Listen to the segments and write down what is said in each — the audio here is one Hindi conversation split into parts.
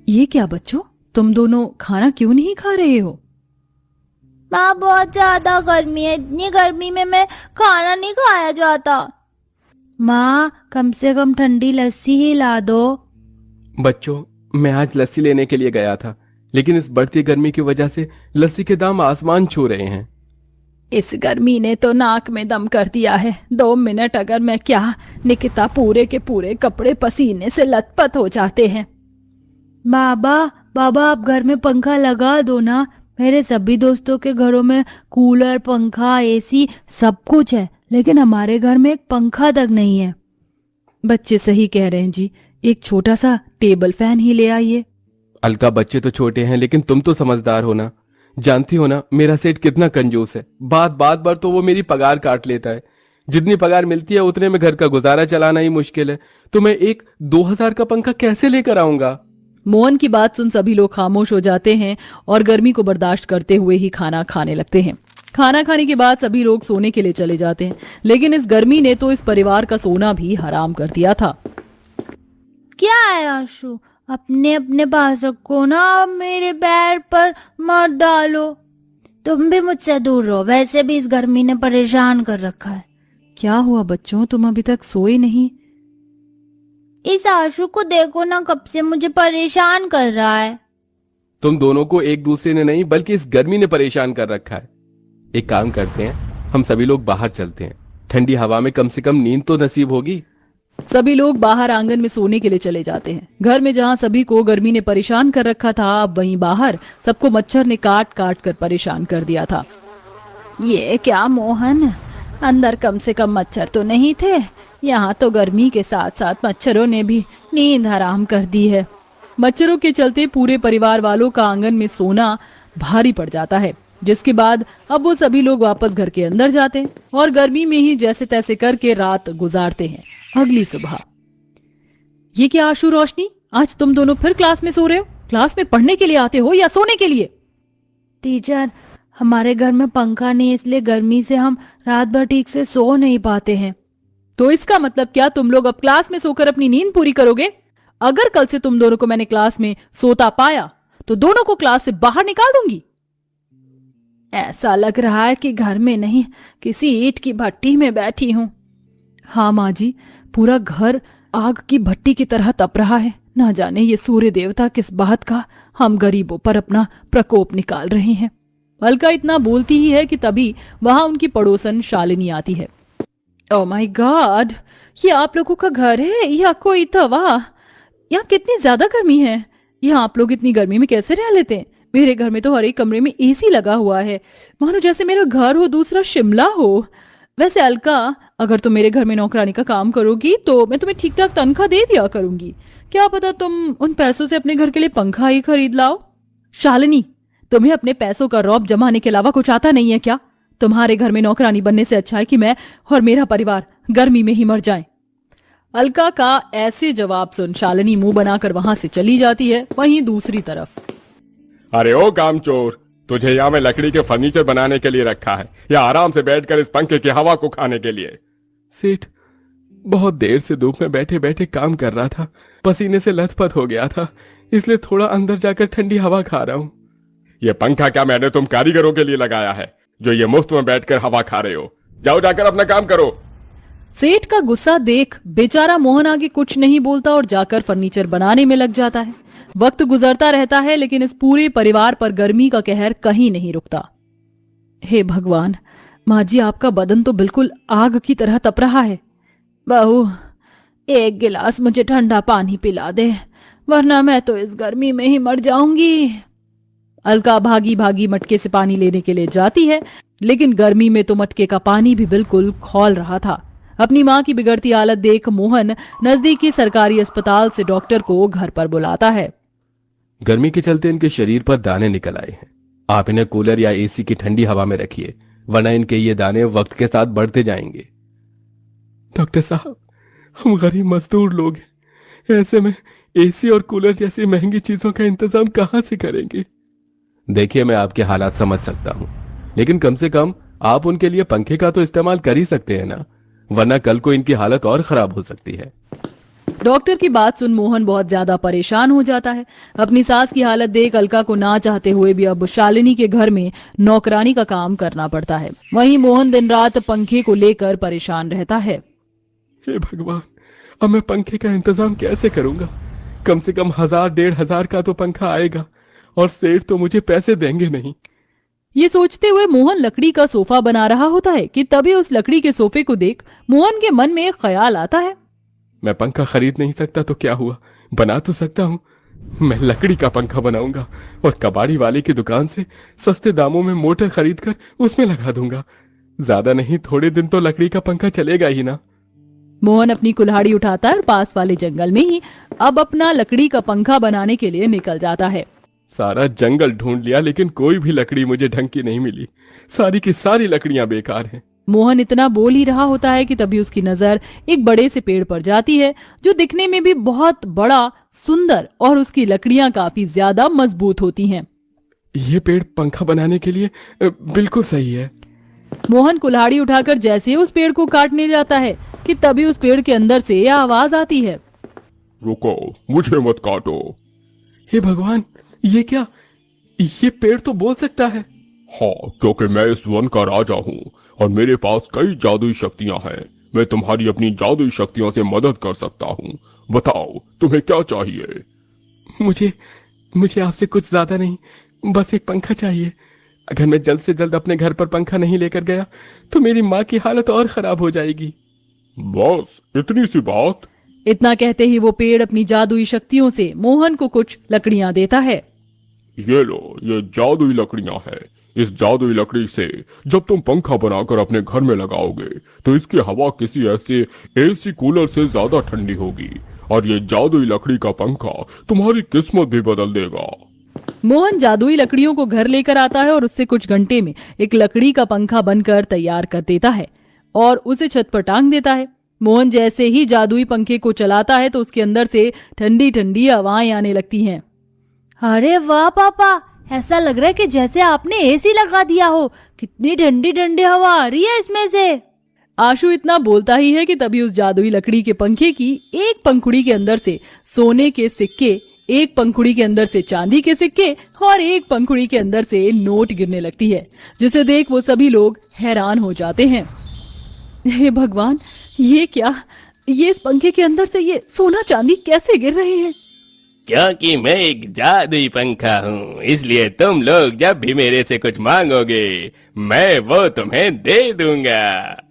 ये क्या बच्चों, तुम दोनों खाना क्यों नहीं खा रहे हो? माँ बहुत ज्यादा गर्मी है, इतनी गर्मी में मैं खाना नहीं खाया जाता। माँ कम से कम ठंडी लस्सी ही ला दो। बच्चों, मैं आज लस्सी लेने के लिए गया था, लेकिन इस बढ़ती गर्मी की वजह से लस्सी के दाम आसमान छू रहे हैं। इस गर्मी ने तो नाक में दम कर दिया है। 2 मिनट अगर मैं क्या, निकिता पूरे के पूरे कपड़े पसीने से लथपथ हो जाते हैं। बाबा आप घर में पंखा लगा दो ना। मेरे सभी दोस्तों के घरों में कूलर, पंखा, एसी सब कुछ है, लेकिन हमारे घर में एक पंखा तक नहीं है। बच्चे सही कह रहे हैं जी, एक छोटा सा टेबल फैन ही ले आइए। अलका, बच्चे तो छोटे हैं लेकिन तुम तो समझदार हो ना। जानती हो ना मेरा सेठ कितना कंजूस है। बात बार तो वो मेरी पगार काट लेता है। जितनी पगार मिलती है उतने में घर का गुजारा चलाना ही मुश्किल है, तो मैं एक 2000 का पंखा कैसे लेकर आऊंगा? मोहन की बात सुन सभी लोग खामोश हो जाते हैं और गर्मी को बर्दाश्त करते हुए ही खाना खाने लगते हैं। खाना खाने के बाद सभी लोग सोने के लिए चले जाते हैं, लेकिन इस गर्मी ने तो इस परिवार का सोना भी हराम कर दिया था। क्या है आशु, अपने अपने पास रखो ना, मेरे पैर पर मत डालो। तुम भी मुझसे दूर रहो, वैसे भी इस गर्मी ने परेशान कर रखा है। क्या हुआ बच्चों, तुम अभी तक सोए नहीं? इस आशु को देखो ना, कब से मुझे परेशान कर रहा है। तुम दोनों को एक दूसरे ने नहीं बल्कि इस गर्मी ने परेशान कर रखा है। एक काम करते हैं, हम सभी लोग बाहर चलते हैं, ठंडी हवा में कम से कम नींद तो नसीब होगी। सभी लोग बाहर आंगन में सोने के लिए चले जाते हैं। घर में जहां सभी को गर्मी ने परेशान कर रखा था, अब वहीं बाहर सबको मच्छर ने काट काट कर परेशान कर दिया था। ये क्या मोहन, अंदर कम से कम मच्छर तो नहीं थे? यहाँ तो गर्मी के साथ साथ मच्छरों ने भी नींद हराम कर दी है। मच्छरों के चलते पूरे परिवार वालों का आंगन में सोना भारी पड़ जाता है, जिसके बाद अब वो सभी लोग वापस घर के अंदर जाते हैं और गर्मी में ही जैसे तैसे करके रात गुजारते हैं। अगली सुबह, ये क्या आशु, रोशनी, आज तुम दोनों फिर क्लास में सो रहे हो? क्लास में पढ़ने के लिए आते हो या सोने के लिए? टीचर, हमारे घर में पंखा नहीं, इसलिए गर्मी से हम रात भर ठीक से सो नहीं पाते हैं। तो इसका मतलब क्या, तुम लोग अब क्लास में सोकर अपनी नींद पूरी करोगे? अगर कल से तुम दोनों को मैंने क्लास में सोता पाया तो दोनों को क्लास से बाहर निकाल दूंगी। ऐसा लग रहा है कि घर में नहीं, किसी ईंट की भट्टी में बैठी हूँ। हाँ माँ जी, पूरा घर आग की भट्टी की तरह तप रहा है। ना जाने ये सूर्य देवता किस बात का हम गरीबों पर अपना प्रकोप निकाल रहे हैं। अलका इतना बोलती ही है कि तभी वहां उनकी पड़ोसन शालिनी आती है। ओह माय गॉड, ये आप लोगों का घर है या कोई तवा? यहाँ कितनी ज्यादा गर्मी है। यहाँ आप लोग इतनी गर्मी में कैसे रह लेते हैं? मेरे घर में तो हर एक कमरे में एसी लगा हुआ है, मानो जैसे मेरा घर हो दूसरा शिमला हो। वैसे अलका, अगर तुम मेरे घर में नौकरानी का काम करोगी तो मैं तुम्हें ठीक ठाक तनख्वाह दे दिया करूंगी। क्या पता तुम उन पैसों से अपने घर के लिए पंखा ही खरीद लाओ। शालिनी, तुम्हें अपने पैसों का रौब जमाने के अलावा कुछ आता नहीं है क्या? तुम्हारे घर में नौकरानी बनने से अच्छा है कि मैं और मेरा परिवार गर्मी में ही मर जाएं। अलका का ऐसे जवाब सुन शालिनी मुंह बनाकर वहां से चली जाती है। वहीं दूसरी तरफ, अरे ओ कामचोर, तुझे यहाँ में लकड़ी के फर्नीचर बनाने के लिए रखा है या आराम से बैठकर इस पंखे की हवा को खाने के लिए? सेठ, बहुत देर से धूप में बैठे बैठे काम कर रहा था, पसीने से लथपथ हो गया था, इसलिए थोड़ा अंदर जाकर ठंडी हवा खा रहा हूँ। ये पंखा क्या मैंने तुम कारीगरों के लिए लगाया है जो ये मुफ्त में बैठकर हवा खा रहे हो? जाओ जाकर अपना काम करो। सेठ का गुस्सा देख बेचारा मोहन आगे कुछ नहीं बोलता और जाकर फर्नीचर बनाने में लग जाता है। वक्त गुजरता रहता है, लेकिन इस पूरे परिवार पर गर्मी का कहर कहीं नहीं रुकता। हे भगवान, माँ जी, आपका बदन तो बिल्कुल आग की तरह तप रहा है। बहू, एक गिलास मुझे ठंडा पानी पिला दे, वरना मैं तो इस गर्मी में ही मर जाऊंगी। अलका भागी भागी मटके से पानी लेने के लिए जाती है, लेकिन गर्मी में तो मटके का पानी भी बिल्कुल खौल रहा था। अपनी माँ की बिगड़ती हालत देख मोहन नजदीकी सरकारी अस्पताल से डॉक्टर को घर पर बुलाता है। गर्मी के चलते इनके शरीर पर दाने निकल आए हैं। आप इन्हें कूलर या एसी की ठंडी हवा में रखिए, वरना इनके ये दाने वक्त के साथ बढ़ते जाएंगे। डॉक्टर साहब, हम गरीब मजदूर लोग हैं, ऐसे में एसी और कूलर जैसी महंगी चीजों का इंतजाम कहां से करेंगे? देखिए, मैं आपके हालात समझ सकता हूं, लेकिन कम से कम आप उनके लिए पंखे का तो इस्तेमाल कर ही सकते हैं ना, वरना कल को इनकी हालत और खराब हो सकती है। डॉक्टर की बात सुन मोहन बहुत ज्यादा परेशान हो जाता है। अपनी सास की हालत देख अलका को ना चाहते हुए भी अब शालिनी के घर में नौकरानी का काम करना पड़ता है। वहीं मोहन दिन रात पंखे को लेकर परेशान रहता है। हे भगवान, अब मैं पंखे का इंतजाम कैसे करूंगा? कम से कम 1000-1500 का तो पंखा आएगा और सेठ तो मुझे पैसे देंगे नहीं। ये सोचते हुए मोहन लकड़ी का सोफा बना रहा होता है कि तभी उस लकड़ी के सोफे को देख मोहन के मन में एक ख्याल आता है। मैं पंखा खरीद नहीं सकता तो क्या हुआ, बना तो सकता हूँ। मैं लकड़ी का पंखा बनाऊंगा और कबाड़ी वाले की दुकान से सस्ते दामों में मोटर खरीद कर उसमें लगा दूंगा। ज्यादा नहीं, थोड़े दिन तो लकड़ी का पंखा चलेगा ही ना। मोहन अपनी कुल्हाड़ी उठाता है, पास वाले जंगल में ही अब अपना लकड़ी का पंखा बनाने के लिए निकल जाता है। सारा जंगल ढूंढ लिया लेकिन कोई भी लकड़ी मुझे ढंग की नहीं मिली। सारी की सारी लकड़ियां बेकार हैं। मोहन इतना बोल ही रहा होता है कि तभी उसकी नजर एक बड़े से पेड़ पर जाती है जो दिखने में भी बहुत बड़ा, सुंदर और उसकी लकड़ियां काफी ज्यादा मजबूत होती हैं। ये पेड़ पंखा बनाने के लिए बिल्कुल सही है। मोहन कुल्हाड़ी उठाकर जैसे उस पेड़ को काटने जाता है कि तभी उस पेड़ के अंदर से यह आवाज आती है, रुको, मुझे मत काटो। हे भगवान, ये क्या? ये पेड़ तो बोल सकता है। हाँ, क्योंकि मैं इस वन का राजा हूँ और मेरे पास कई जादुई शक्तियाँ हैं। मैं तुम्हारी अपनी जादुई शक्तियों से मदद कर सकता हूँ। बताओ, तुम्हें क्या चाहिए? मुझे आपसे कुछ ज्यादा नहीं, बस एक पंखा चाहिए। अगर मैं जल्द से जल्द अपने घर पर पंखा नहीं लेकर गया तो मेरी माँ की हालत और खराब हो जाएगी। बस इतनी सी बात? इतना कहते ही वो पेड़ अपनी जादुई शक्तियों से मोहन को कुछ लकड़ियां देता है। ये लो, ये जादुई लकड़ियां हैं। इस जादुई लकड़ी से जब तुम पंखा बनाकर अपने घर में लगाओगे तो इसकी हवा किसी ऐसे एसी कूलर से ज्यादा ठंडी होगी और ये जादुई लकड़ी का पंखा तुम्हारी किस्मत भी बदल देगा। मोहन जादुई लकड़ियों को घर लेकर आता है और उससे कुछ घंटे में एक लकड़ी का पंखा बनकर तैयार कर देता है और उसे छत पर टांग देता है। मोहन जैसे ही जादुई पंखे को चलाता है तो उसके अंदर से ठंडी ठंडी हवाएं आने लगती हैं। अरे वाह पापा, ऐसा लग रहा है कि जैसे आपने एसी लगा दिया हो। कितनी ठंडी ठंडी हवा आ रही है इसमें से। आशु इतना बोलता ही है कि तभी उस जादुई लकड़ी के पंखे की एक पंखुड़ी के अंदर से सोने के सिक्के, एक पंखुड़ी के अंदर से चांदी के सिक्के और एक पंखुड़ी के अंदर से नोट गिरने लगती है, जिसे देख वो सभी लोग हैरान हो जाते हैं। हे भगवान, ये क्या? ये इस पंखे के अंदर से ये सोना चांदी कैसे गिर रहे हैं? क्योंकि मैं एक जादुई पंखा हूँ, इसलिए तुम लोग जब भी मेरे से कुछ मांगोगे मैं वो तुम्हें दे दूंगा।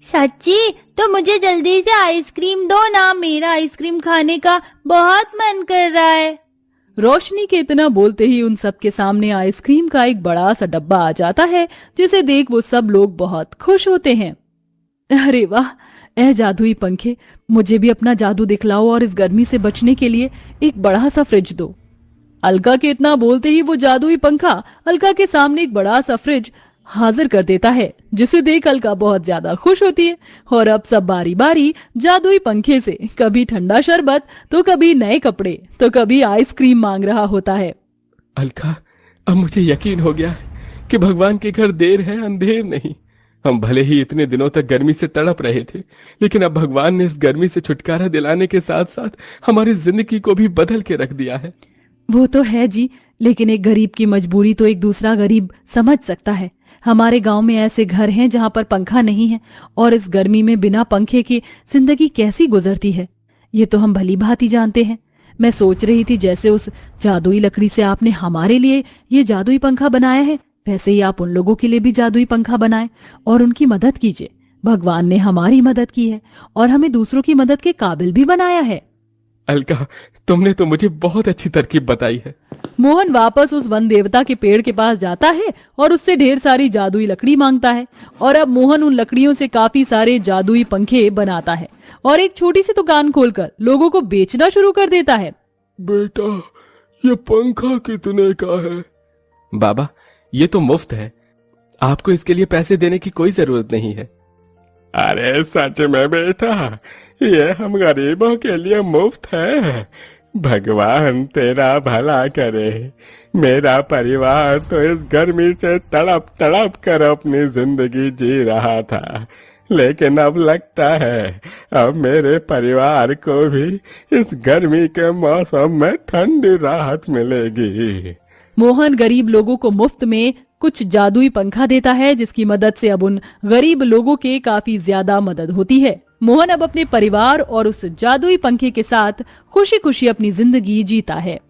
सच्ची? तो मुझे जल्दी से आइसक्रीम दो ना, मेरा आइसक्रीम खाने का बहुत मन कर रहा है। रोशनी के इतना बोलते ही उन सब के सामने आइसक्रीम का एक बड़ा सा डब्बा आ जाता है, जिसे देख वो सब लोग बहुत खुश होते हैं। अरे वाह, ए जादुई पंखे, मुझे भी अपना जादू दिखलाओ और इस गर्मी से बचने के लिए एक बड़ा सा फ्रिज दो। अलका के इतना बोलते ही वो जादुई पंखा अलका के सामने एक बड़ा सा फ्रिज हाजिर कर देता है, जिसे देख अलका बहुत ज्यादा खुश होती है और अब सब बारी बारी जादुई पंखे से कभी ठंडा शरबत तो कभी नए कपड़े तो कभी आइसक्रीम मांग रहा होता है। अलका, अब मुझे यकीन हो गया है कि भगवान के घर देर है अंधेर नहीं। हम भले ही इतने दिनों तक गर्मी से तड़प रहे थे, लेकिन अब भगवान ने इस गर्मी से छुटकारा दिलाने के साथ साथ हमारी जिंदगी को भी बदल के रख दिया है। वो तो है जी, लेकिन एक गरीब की मजबूरी तो एक दूसरा गरीब समझ सकता है। हमारे गांव में ऐसे घर हैं जहां पर पंखा नहीं है और इस गर्मी में बिना पंखे के जिंदगी कैसी गुजरती है, ये तो हम भली भांति जानते हैं। मैं सोच रही थी जैसे उस जादुई लकड़ी से आपने हमारे लिए ये जादुई पंखा बनाया है, वैसे ही आप उन लोगों के लिए भी जादुई पंखा बनाएं और उनकी मदद कीजिए। भगवान ने हमारी मदद की है और हमें दूसरों की मदद के काबिल भी बनाया है। अलका, तुमने तो मुझे बहुत अच्छी तरकीब बताई है। मोहन वापस उस वन देवता के पेड़ के पास जाता है और उससे ढेर सारी जादुई लकड़ी मांगता है और अब मोहन उन लकड़ियों से काफी सारे जादुई पंखे बनाता है और एक छोटी सी दुकान खोलकर लोगों को बेचना शुरू कर देता है। बेटा, ये पंखा कितने का है? बाबा, ये तो मुफ्त है, आपको इसके लिए पैसे देने की कोई जरूरत नहीं है। अरे सच में बेटा, ये हम गरीबों के लिए मुफ्त है। भगवान तेरा भला करे। मेरा परिवार तो इस गर्मी से तड़प तड़प कर अपनी जिंदगी जी रहा था, लेकिन अब लगता है अब मेरे परिवार को भी इस गर्मी के मौसम में ठंडी राहत मिलेगी। मोहन गरीब लोगों को मुफ्त में कुछ जादुई पंखा देता है, जिसकी मदद से अब उन गरीब लोगों के काफी ज्यादा मदद होती है। मोहन अब अपने परिवार और उस जादुई पंखे के साथ खुशी खुशी अपनी जिंदगी जीता है।